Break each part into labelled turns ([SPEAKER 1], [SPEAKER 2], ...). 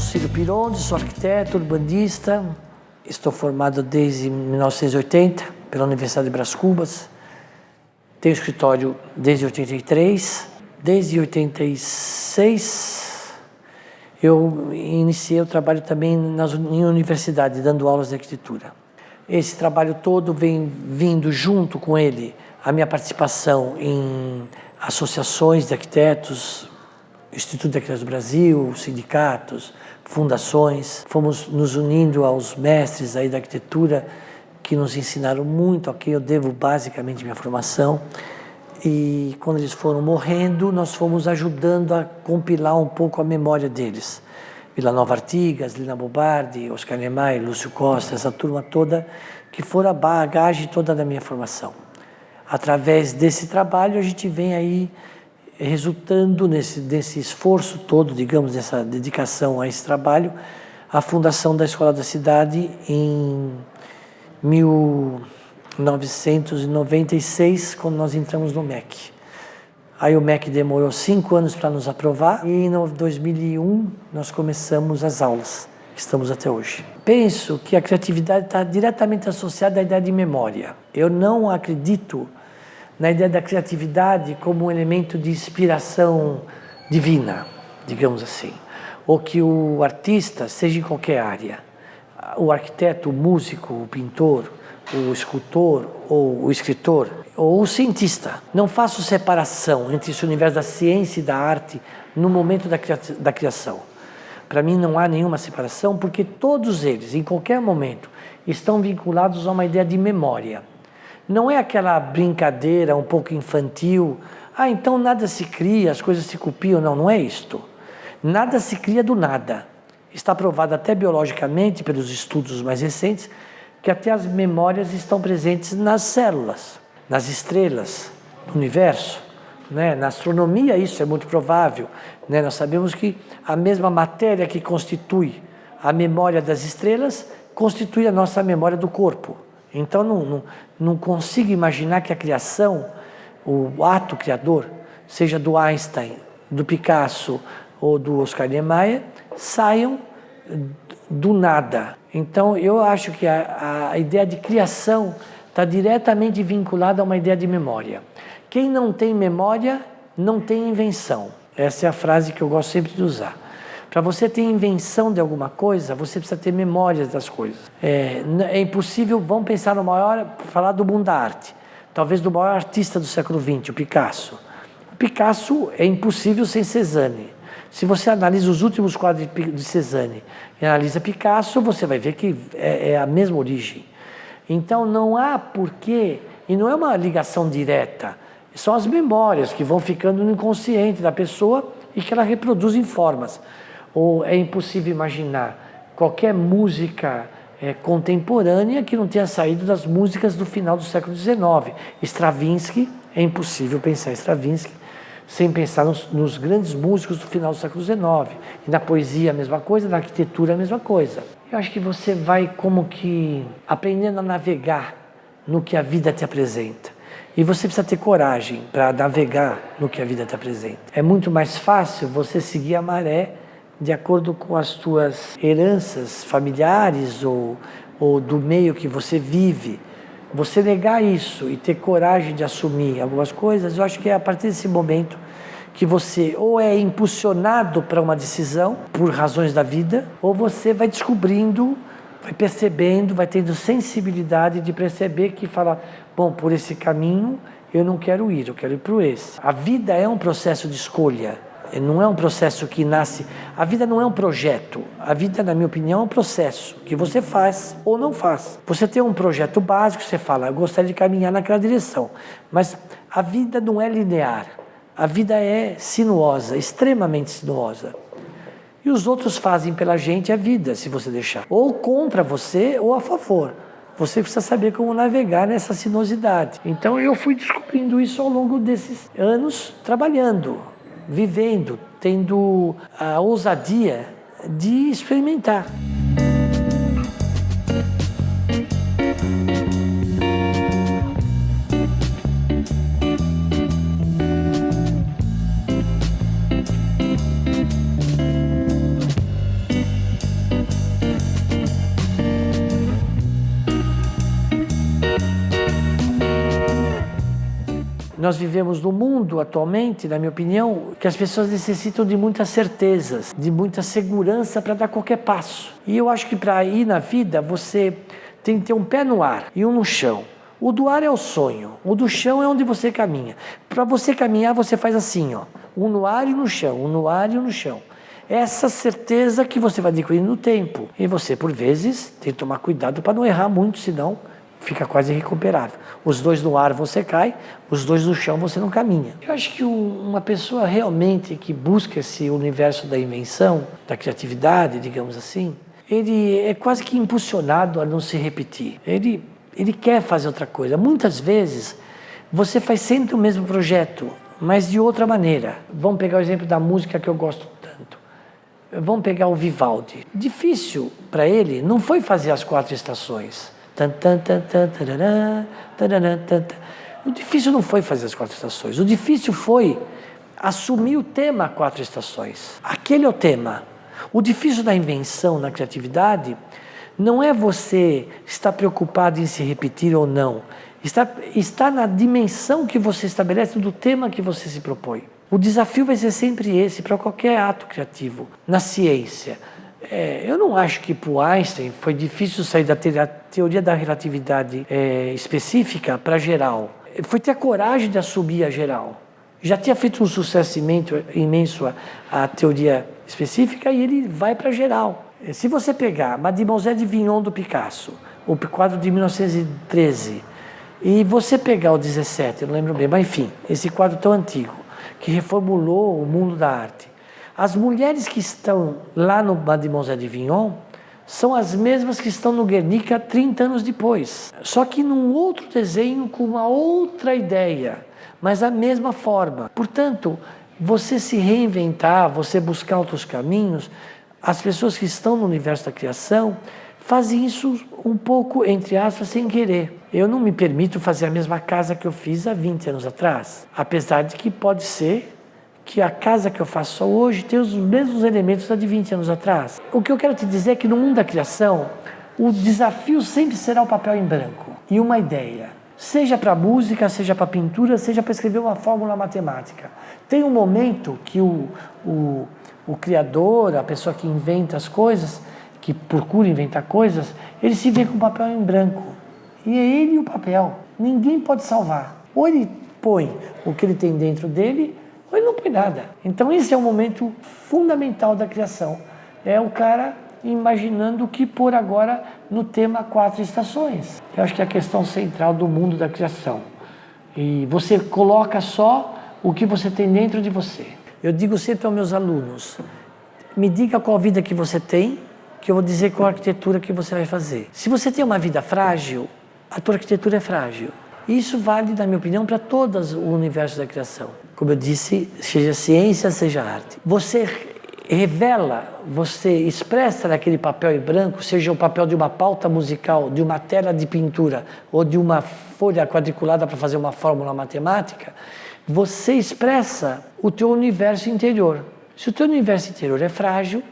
[SPEAKER 1] Cílio Pironde, sou arquiteto, urbanista. Estou formado desde 1980 pela Universidade de Brás Cubas. Tenho escritório desde 83. Desde 86 eu iniciei o trabalho também em universidade, dando aulas de arquitetura. Esse trabalho todo vem vindo junto com ele a minha participação em associações de arquitetos, Instituto de Arquitetos do Brasil, sindicatos, fundações. Fomos nos unindo aos mestres aí da arquitetura que nos ensinaram muito, a quem eu devo basicamente minha formação. E quando eles foram morrendo, nós fomos ajudando a compilar um pouco a memória deles. Vila Nova Artigas, Lina Bobardi, Oscar Niemeyer, Lúcio Costa, essa turma toda, que foram a bagagem toda da minha formação. Através desse trabalho, a gente vem aí resultando nesse esforço todo, digamos, dessa dedicação a esse trabalho, a fundação da Escola da Cidade em 1996, quando nós entramos no MEC. Aí o MEC demorou 5 anos para nos aprovar e em 2001 nós começamos as aulas, que estamos até hoje. Penso que a criatividade está diretamente associada à ideia de memória. Eu não acredito na ideia da criatividade como um elemento de inspiração divina, digamos assim, ou que o artista, seja em qualquer área, o arquiteto, o músico, o pintor, o escultor, ou o escritor, ou o cientista. Não faço separação entre esse universo da ciência e da arte no momento da criação. Para mim não há nenhuma separação, porque todos eles, em qualquer momento, estão vinculados a uma ideia de memória. Não é aquela brincadeira um pouco infantil, então nada se cria, as coisas se copiam. Não, não é isto. Nada se cria do nada. Está provado até biologicamente, pelos estudos mais recentes, que até as memórias estão presentes nas células, nas estrelas, no universo. Né? Na astronomia isso é muito provável. Né? Nós sabemos que a mesma matéria que constitui a memória das estrelas constitui a nossa memória do corpo. Então não consigo imaginar que a criação, o ato criador, seja do Einstein, do Picasso ou do Oscar Niemeyer, saiam do nada. Então eu acho que a ideia de criação está diretamente vinculada a uma ideia de memória. Quem não tem memória, não tem invenção. Essa é a frase que eu gosto sempre de usar. Para você ter invenção de alguma coisa, você precisa ter memórias das coisas. É impossível, vamos pensar no maior, falar do mundo da arte, talvez do maior artista do século XX, o Picasso. O Picasso é impossível sem Cézanne. Se você analisa os últimos quadros de Cézanne e analisa Picasso, você vai ver que é a mesma origem. Então não há porquê, e não é uma ligação direta, são as memórias que vão ficando no inconsciente da pessoa e que ela reproduz em formas. Ou é impossível imaginar qualquer música contemporânea que não tenha saído das músicas do final do século XIX. Stravinsky, é impossível pensar em Stravinsky sem pensar nos grandes músicos do final do século XIX. E na poesia a mesma coisa, na arquitetura a mesma coisa. Eu acho que você vai como que aprendendo a navegar no que a vida te apresenta. E você precisa ter coragem para navegar no que a vida te apresenta. É muito mais fácil você seguir a maré de acordo com as tuas heranças familiares ou do meio que você vive. Você negar isso e ter coragem de assumir algumas coisas, eu acho que é a partir desse momento que você ou é impulsionado para uma decisão por razões da vida, ou você vai descobrindo, vai percebendo, vai tendo sensibilidade de perceber que fala, bom, por esse caminho eu não quero ir, eu quero ir para esse. A vida é um processo de escolha. Não é um processo que nasce... A vida não é um projeto. A vida, na minha opinião, é um processo que você faz ou não faz. Você tem um projeto básico, você fala, eu gostaria de caminhar naquela direção. Mas a vida não é linear. A vida é sinuosa, extremamente sinuosa. E os outros fazem pela gente a vida, se você deixar. Ou contra você, ou a favor. Você precisa saber como navegar nessa sinuosidade. Então eu fui descobrindo isso ao longo desses anos trabalhando, vivendo, tendo a ousadia de experimentar. Nós vivemos num mundo atualmente, na minha opinião, que as pessoas necessitam de muitas certezas, de muita segurança para dar qualquer passo. E eu acho que para ir na vida, você tem que ter um pé no ar e um no chão. O do ar é o sonho, o do chão é onde você caminha. Para você caminhar, você faz assim, ó, um no ar e no chão, um no ar e um no chão. Essa certeza que você vai adquirindo no tempo. E você, por vezes, tem que tomar cuidado para não errar muito, senão fica quase irrecuperável. Os dois no ar você cai, os dois no chão você não caminha. Eu acho que uma pessoa realmente que busca esse universo da invenção, da criatividade, digamos assim, ele é quase que impulsionado a não se repetir. Ele quer fazer outra coisa. Muitas vezes você faz sempre o mesmo projeto, mas de outra maneira. Vamos pegar o exemplo da música que eu gosto tanto. Vamos pegar o Vivaldi. Difícil para ele não foi fazer as 4 estações. O difícil não foi fazer as 4 estações. O difícil foi assumir o tema 4 estações. Aquele é o tema. O difícil da invenção, na criatividade, não é você estar preocupado em se repetir ou não. Está na dimensão que você estabelece do tema que você se propõe. O desafio vai ser sempre esse para qualquer ato criativo. Na ciência, eu não acho que para o Einstein foi difícil sair da teoria da relatividade específica para a geral. Foi ter a coragem de assumir a geral. Já tinha feito um sucesso imenso a teoria específica e ele vai para a geral. Se você pegar Mademoiselle de Vignon do Picasso, o quadro de 1913, e você pegar o 17, eu não lembro bem, mas enfim, esse quadro tão antigo, que reformulou o mundo da arte. As mulheres que estão lá no Mademoiselle de Vignon são as mesmas que estão no Guernica 30 anos depois. Só que num outro desenho com uma outra ideia, mas a mesma forma. Portanto, você se reinventar, você buscar outros caminhos, as pessoas que estão no universo da criação fazem isso um pouco, entre aspas, sem querer. Eu não me permito fazer a mesma casa que eu fiz há 20 anos atrás, apesar de que pode ser que a casa que eu faço hoje tenha os mesmos elementos da de 20 anos atrás. O que eu quero te dizer é que no mundo da criação, o desafio sempre será o papel em branco e uma ideia. Seja para música, seja para pintura, seja para escrever uma fórmula matemática. Tem um momento que o criador, a pessoa que inventa as coisas, que procura inventar coisas, ele se vê com o papel em branco. E é ele e o papel. Ninguém pode salvar. Ou ele põe o que ele tem dentro dele, ou ele não põe nada. Então esse é o momento fundamental da criação. É o cara imaginando o que pôr agora no tema 4 estações. Eu acho que é a questão central do mundo da criação. E você coloca só o que você tem dentro de você. Eu digo sempre aos meus alunos, me diga qual vida que você tem, que eu vou dizer qual arquitetura que você vai fazer. Se você tem uma vida frágil, a tua arquitetura é frágil. Isso vale, na minha opinião, para todo o universo da criação. Como eu disse, seja ciência, seja arte. Você revela, você expressa naquele papel em branco, seja o papel de uma pauta musical, de uma tela de pintura ou de uma folha quadriculada para fazer uma fórmula matemática, você expressa o teu universo interior. Se o teu universo interior é frágil,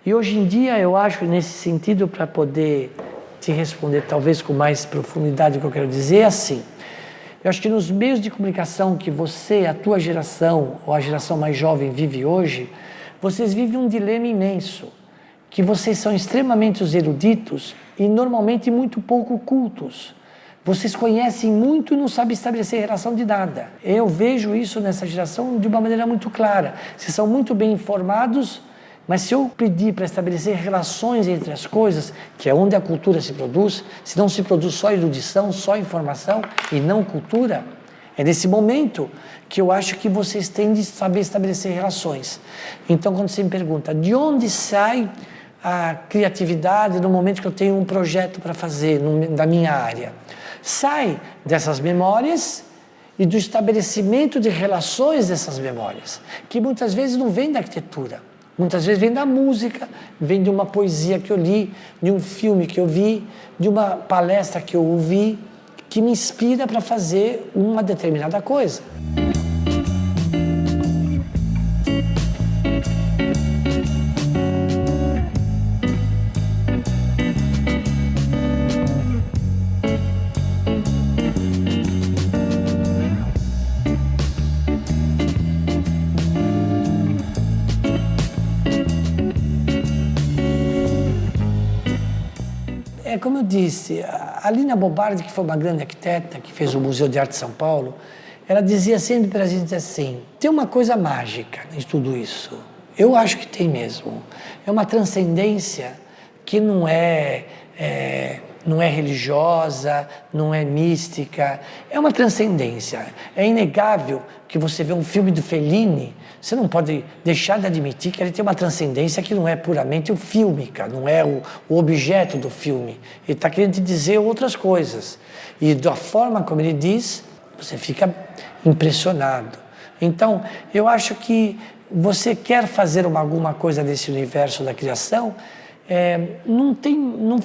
[SPEAKER 1] e hoje em dia eu acho nesse sentido, para poder te responder talvez com mais profundidade o que eu quero dizer, é assim. Eu acho que nos meios de comunicação que você, a tua geração ou a geração mais jovem vive hoje, vocês vivem um dilema imenso, que vocês são extremamente eruditos e normalmente muito pouco cultos. Vocês conhecem muito e não sabem estabelecer relação de nada. Eu vejo isso nessa geração de uma maneira muito clara. Vocês são muito bem informados, mas se eu pedir para estabelecer relações entre as coisas, que é onde a cultura se produz, se não se produz só erudição, só informação e não cultura, é nesse momento que eu acho que vocês têm de saber estabelecer relações. Então, quando você me pergunta, de onde sai a criatividade no momento que eu tenho um projeto para fazer da minha área? Sai dessas memórias e do estabelecimento de relações dessas memórias, que muitas vezes não vem da arquitetura, muitas vezes vem da música, vem de uma poesia que eu li, de um filme que eu vi, de uma palestra que eu ouvi, que me inspira para fazer uma determinada coisa. como eu disse, a Lina Bobardi, que foi uma grande arquiteta, que fez o Museu de Arte de São Paulo, ela dizia sempre para a gente assim, tem uma coisa mágica em tudo isso. Eu acho que tem mesmo. É uma transcendência que não é religiosa, não é mística, é uma transcendência. É inegável que você vê um filme do Fellini, você não pode deixar de admitir que ele tem uma transcendência que não é puramente fílmica, não é o objeto do filme. Ele está querendo te dizer outras coisas. E da forma como ele diz, você fica impressionado. Então, eu acho que você quer fazer alguma coisa nesse universo da criação, não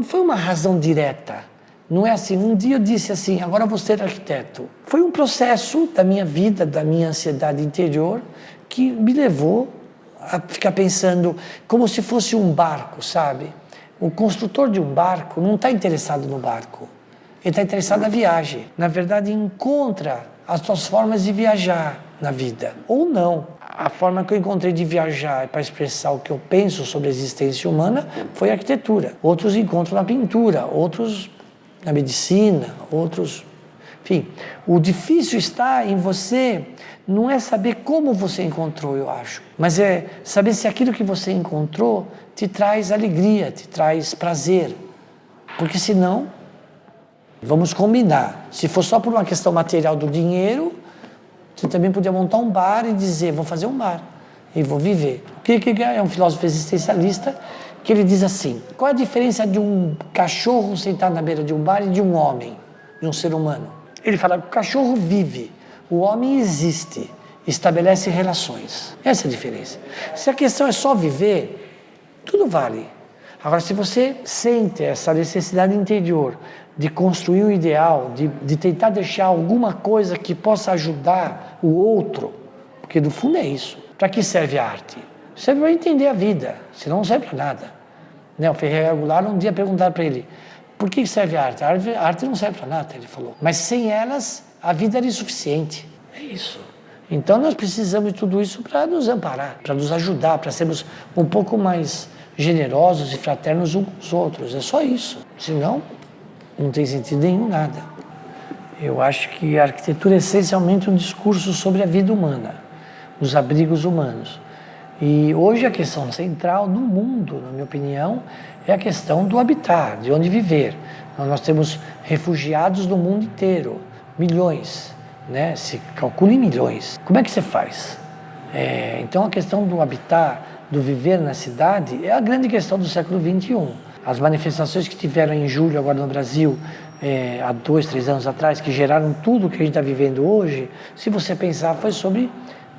[SPEAKER 1] foi uma razão direta. Não é assim, um dia eu disse assim, agora eu vou ser arquiteto. Foi um processo da minha vida, da minha ansiedade interior, que me levou a ficar pensando como se fosse um barco, sabe? O construtor de um barco não está interessado no barco, ele está interessado na viagem. Na verdade, encontra as suas formas de viajar na vida, ou não. A forma que eu encontrei de viajar para expressar o que eu penso sobre a existência humana foi a arquitetura. Outros encontram na pintura, outros na medicina, outros... Enfim, o difícil está em você, não é saber como você encontrou, eu acho, mas é saber se aquilo que você encontrou te traz alegria, te traz prazer. Porque senão, vamos combinar, se for só por uma questão material do dinheiro, você também podia montar um bar e dizer, vou fazer um bar e vou viver. O Kierkegaard é um filósofo existencialista que ele diz assim, qual é a diferença de um cachorro sentado na beira de um bar e de um homem, de um ser humano? Ele fala que o cachorro vive, o homem existe, estabelece relações. Essa é a diferença. Se a questão é só viver, tudo vale. Agora, se você sente essa necessidade interior de construir o ideal, de tentar deixar alguma coisa que possa ajudar o outro, porque no fundo é isso. Para que serve a arte? Serve para entender a vida, senão não serve para nada. Né? O Ferreira Goulart um dia perguntaram para ele, por que serve a arte? A arte não serve para nada, ele falou. Mas sem elas, a vida era insuficiente. É isso. Então nós precisamos de tudo isso para nos amparar, para nos ajudar, para sermos um pouco mais generosos e fraternos uns com os outros. É só isso. Senão, não tem sentido nenhum, nada. Eu acho que a arquitetura é essencialmente um discurso sobre a vida humana, os abrigos humanos. E hoje a questão central no mundo, na minha opinião, é a questão do habitar, de onde viver. Nós temos refugiados no mundo inteiro, milhões, né? Se calcula em milhões. Como é que você faz? Então a questão do habitar, do viver na cidade, é a grande questão do século XXI. As manifestações que tiveram em julho agora no Brasil, há 2, 3 anos atrás, que geraram tudo o que a gente está vivendo hoje, se você pensar, foi sobre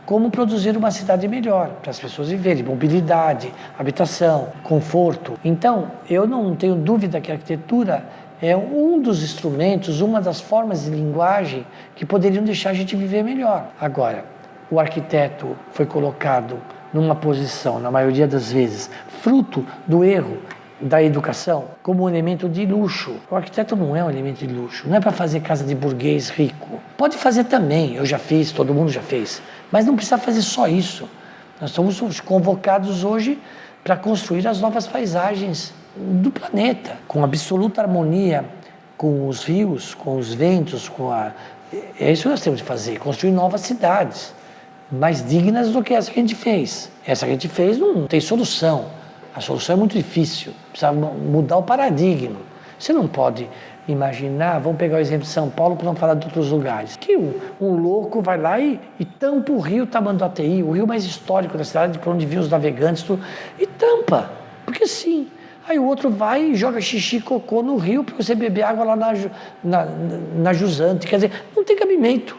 [SPEAKER 1] como produzir uma cidade melhor, para as pessoas viverem, mobilidade, habitação, conforto. Então, eu não tenho dúvida que a arquitetura é um dos instrumentos, uma das formas de linguagem que poderiam deixar a gente viver melhor. Agora, o arquiteto foi colocado numa posição, na maioria das vezes, fruto do erro da educação, como um elemento de luxo. O arquiteto não é um elemento de luxo, não é para fazer casa de burguês rico. Pode fazer também, eu já fiz, todo mundo já fez, mas não precisa fazer só isso. Nós somos convocados hoje para construir as novas paisagens do planeta, com absoluta harmonia com os rios, com os ventos, é isso que nós temos de fazer, construir novas cidades, mais dignas do que essa que a gente fez. Essa que a gente fez não tem solução. A solução é muito difícil, precisa mudar o paradigma. Você não pode imaginar, vamos pegar o exemplo de São Paulo para não falar de outros lugares, que um louco vai lá e tampa o rio Tamanduateí, o rio mais histórico da cidade, por onde vinham os navegantes, tudo, e tampa, porque sim. Aí o outro vai e joga xixi e cocô no rio para você beber água lá na jusante. Quer dizer, não tem cabimento,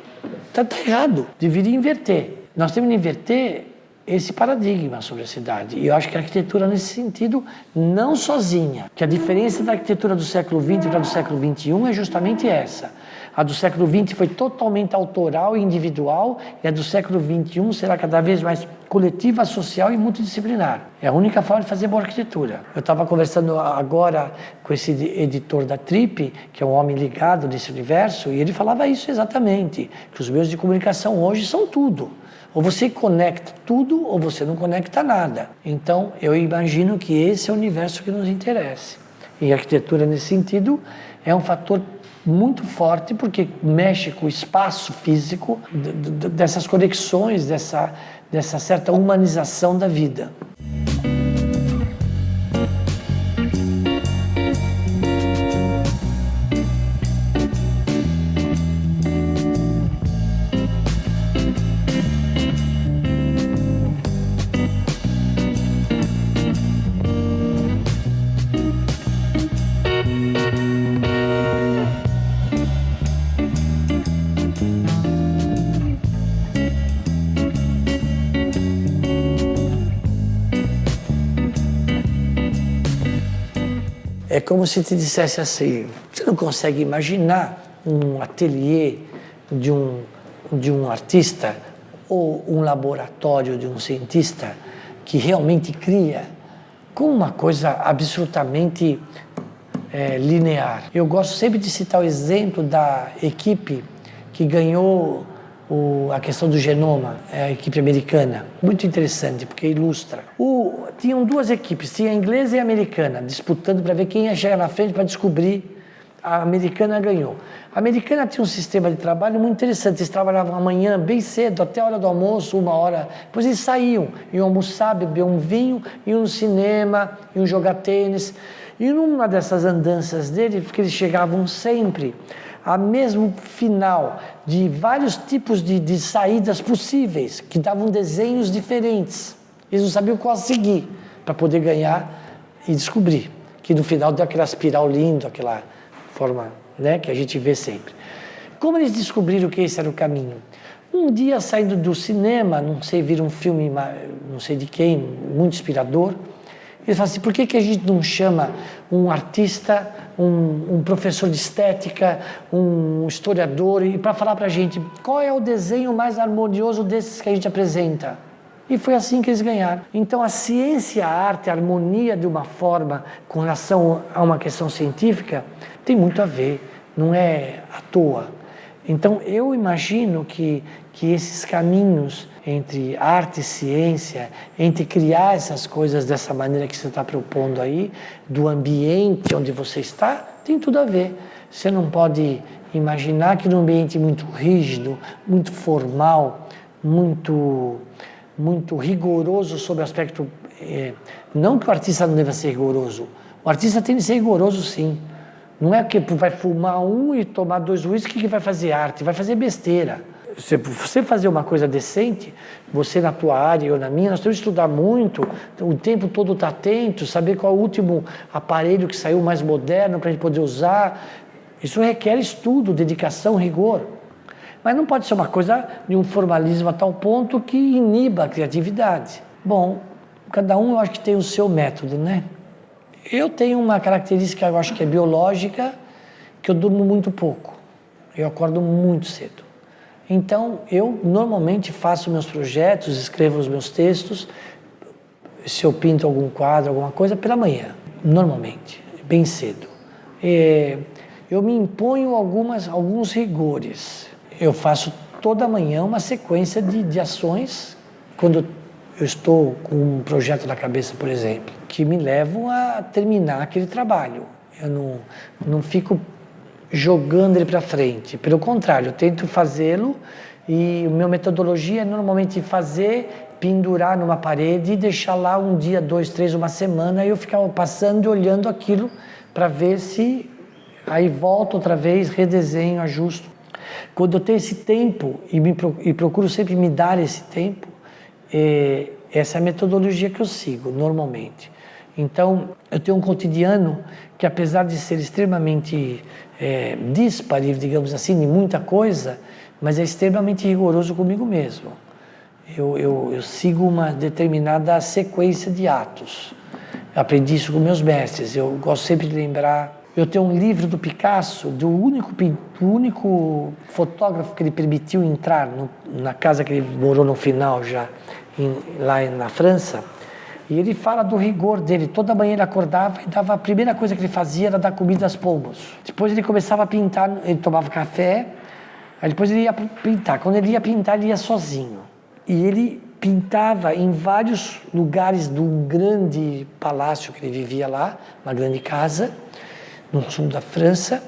[SPEAKER 1] está errado, deveria inverter. Nós temos que inverter esse paradigma sobre a cidade. E eu acho que a arquitetura, nesse sentido, não sozinha. Que a diferença da arquitetura do século XX para do século XXI é justamente essa. A do século XX foi totalmente autoral e individual, e a do século XXI será cada vez mais coletiva, social e multidisciplinar. É a única forma de fazer boa arquitetura. Eu estava conversando agora com esse editor da Trip, que é um homem ligado nesse universo, e ele falava isso exatamente, que os meios de comunicação hoje são tudo. Ou você conecta tudo, ou você não conecta nada. Então, eu imagino que esse é o universo que nos interessa. E a arquitetura, nesse sentido, é um fator muito forte porque mexe com o espaço físico dessas conexões, dessa certa humanização da vida. É como se te dissesse assim, você não consegue imaginar um ateliê de um artista ou um laboratório de um cientista que realmente cria com uma coisa absolutamente linear. Eu gosto sempre de citar o exemplo da equipe que ganhou a questão do genoma, a equipe americana. Muito interessante, porque ilustra. Tinham duas equipes, tinha a inglesa e a americana, disputando para ver quem ia chegar na frente para descobrir. A americana ganhou. A americana tinha um sistema de trabalho muito interessante. Eles trabalhavam amanhã bem cedo, até a hora do almoço, 1 hora. Depois eles saíam, iam almoçar, beber um vinho, iam no cinema, iam jogar tênis. E numa dessas andanças dele, porque eles chegavam sempre a mesmo final de vários tipos de saídas possíveis, que davam desenhos diferentes. Eles não sabiam qual seguir para poder ganhar e descobrir. Que no final deu aquela espiral linda, aquela forma, né, que a gente vê sempre. Como eles descobriram que esse era o caminho? Um dia, saindo do cinema, não sei, viram um filme, não sei de quem, muito inspirador, eles falam assim, por que a gente não chama um artista, um professor de estética, um historiador, e para falar para a gente qual é o desenho mais harmonioso desses que a gente apresenta? E foi assim que eles ganharam. Então a ciência, a arte, a harmonia de uma forma com relação a uma questão científica tem muito a ver, não é à toa. Então eu imagino que esses caminhos entre arte e ciência, entre criar essas coisas dessa maneira que você está propondo aí, do ambiente onde você está, tem tudo a ver. Você não pode imaginar que num ambiente muito rígido, muito formal, muito rigoroso sobre o aspecto... não que o artista não deva ser rigoroso, o artista tem de ser rigoroso sim. Não é que vai fumar e tomar 2 uísques que vai fazer arte, vai fazer besteira. Se você fazer uma coisa decente, você na tua área ou na minha, nós temos que estudar muito, o tempo todo estar atento, saber qual é o último aparelho que saiu mais moderno para a gente poder usar. Isso requer estudo, dedicação, rigor. Mas não pode ser uma coisa de um formalismo a tal ponto que iniba a criatividade. Bom, cada um eu acho que tem o seu método, né? Eu tenho uma característica, eu acho que é biológica, que eu durmo muito pouco. Eu acordo muito cedo. Então, eu normalmente faço meus projetos, escrevo os meus textos, se eu pinto algum quadro, alguma coisa, pela manhã, normalmente, bem cedo. Eu me imponho alguns rigores. Eu faço toda manhã uma sequência de ações, quando eu estou com um projeto na cabeça, por exemplo, que me levam a terminar aquele trabalho. Eu não fico jogando ele para frente. Pelo contrário, eu tento fazê-lo e a minha metodologia é normalmente fazer, pendurar numa parede e deixar lá 1 dia, 2, 3, uma semana e eu ficava passando e olhando aquilo para ver se... Aí volto outra vez, redesenho, ajusto. Quando eu tenho esse tempo e procuro sempre me dar esse tempo, essa é a metodologia que eu sigo normalmente. Então, eu tenho um cotidiano que, apesar de ser extremamente díspare, digamos assim, em muita coisa, mas é extremamente rigoroso comigo mesmo. Eu sigo uma determinada sequência de atos. Eu aprendi isso com meus mestres. Eu gosto sempre de lembrar. Eu tenho um livro do Picasso, do único fotógrafo que ele permitiu entrar na casa que ele morou no final já, lá na França. E ele fala do rigor dele. Toda manhã ele acordava e a primeira coisa que ele fazia era dar comida aos pombos. Depois ele começava a pintar, ele tomava café, aí depois ele ia pintar. Quando ele ia pintar, ele ia sozinho. E ele pintava em vários lugares de um grande palácio que ele vivia lá, uma grande casa. no sul da França,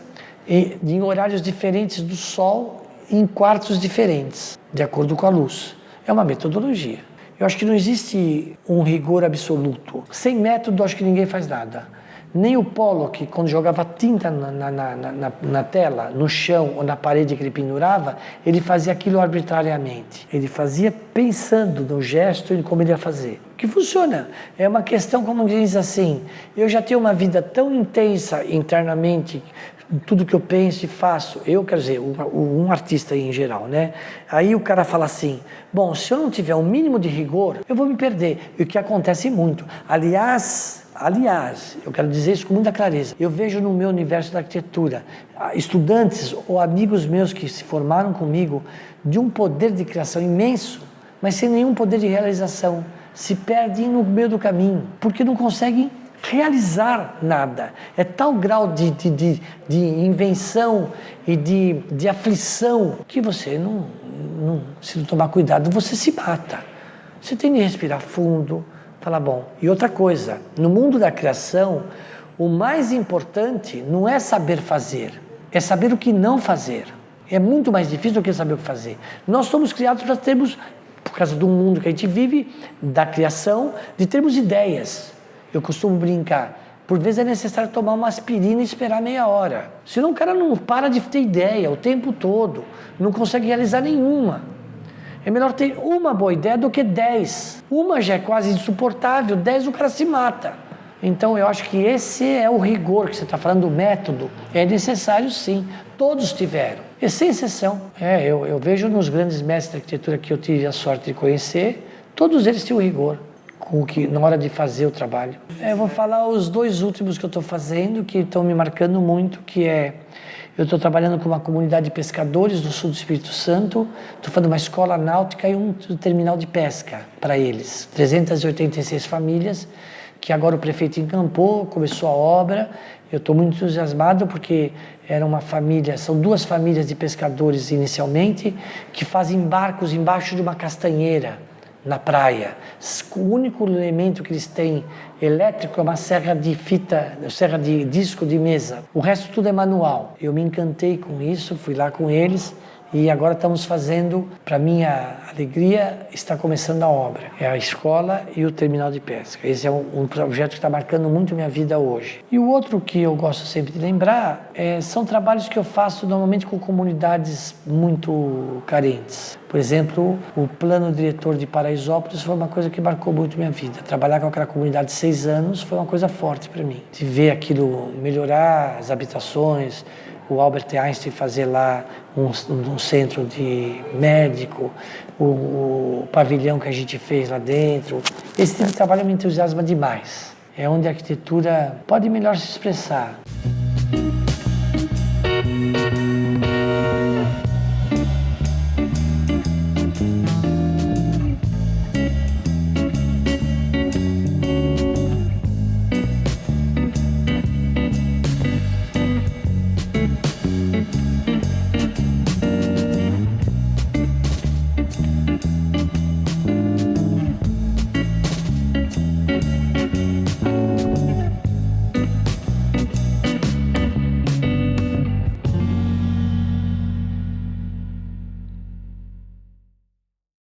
[SPEAKER 1] e em horários diferentes do Sol, em quartos diferentes, de acordo com a luz. É uma metodologia. Eu acho que não existe um rigor absoluto. Sem método, acho que ninguém faz nada. Nem o Pollock, quando jogava tinta na tela, no chão ou na parede que ele pendurava, ele fazia aquilo arbitrariamente. Ele fazia pensando no gesto e como ele ia fazer. Que funciona. É uma questão, como diz assim, eu já tenho uma vida tão intensa internamente, tudo que eu penso e faço, eu quero dizer, um artista aí em geral, né? Aí o cara fala assim, bom, se eu não tiver um mínimo de rigor, eu vou me perder. E o que acontece muito. Aliás, eu quero dizer isso com muita clareza. Eu vejo no meu universo da arquitetura estudantes ou amigos meus que se formaram comigo de um poder de criação imenso, mas sem nenhum poder de realização. Se perdem no meio do caminho, porque não conseguem realizar nada. É tal grau de invenção e de aflição que você se não tomar cuidado, você se mata. Você tem de respirar fundo, falar bom. E outra coisa, no mundo da criação, o mais importante não é saber fazer, é saber o que não fazer. É muito mais difícil do que saber o que fazer. Nós somos criados para termos, por causa do mundo que a gente vive, da criação, de termos ideias. Eu costumo brincar, por vezes é necessário tomar uma aspirina e esperar meia hora. Senão o cara não para de ter ideia o tempo todo, não consegue realizar nenhuma. É melhor ter uma boa ideia do que 10. Uma já é quase insuportável, 10 o cara se mata. Então eu acho que esse é o rigor que você está falando, do método. É necessário sim, todos tiveram, e sem exceção. Eu vejo nos grandes mestres de arquitetura que eu tive a sorte de conhecer, todos eles têm o rigor na hora de fazer o trabalho. Eu vou falar os 2 últimos que eu estou fazendo, que estão me marcando muito, que é, eu estou trabalhando com uma comunidade de pescadores do sul do Espírito Santo, estou fazendo uma escola náutica e um terminal de pesca para eles. 386 famílias, que agora o prefeito encampou, começou a obra. Eu estou muito entusiasmado porque são 2 famílias de pescadores inicialmente, que fazem barcos embaixo de uma castanheira, na praia. O único elemento que eles têm elétrico é uma serra de disco de mesa. O resto tudo é manual. Eu me encantei com isso, fui lá com eles e agora estamos fazendo, para minha alegria, está começando a obra. É a escola e o terminal de pesca. Esse é um projeto que está marcando muito minha vida hoje. E o outro que eu gosto sempre de lembrar são trabalhos que eu faço normalmente com comunidades muito carentes. Por exemplo, o plano diretor de Paraisópolis foi uma coisa que marcou muito minha vida. Trabalhar com aquela comunidade de 6 anos foi uma coisa forte para mim. De ver aquilo melhorar, as habitações, o Albert Einstein fazer lá um centro de médico, o pavilhão que a gente fez lá dentro. Esse tipo de trabalho me entusiasma demais. É onde a arquitetura pode melhor se expressar.